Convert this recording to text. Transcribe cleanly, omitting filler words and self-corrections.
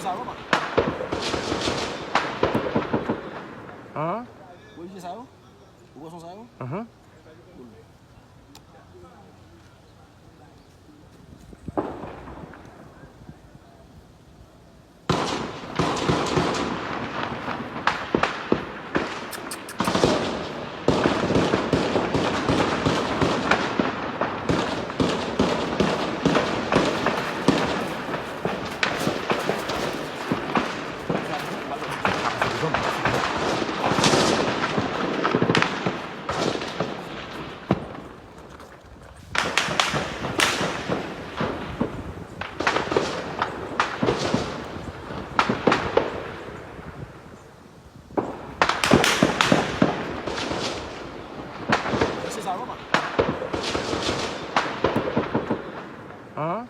sáo các bạn. Hả? Ủa gì sáo? Ủa xong sáo? Ủa sao các bạn? Hả?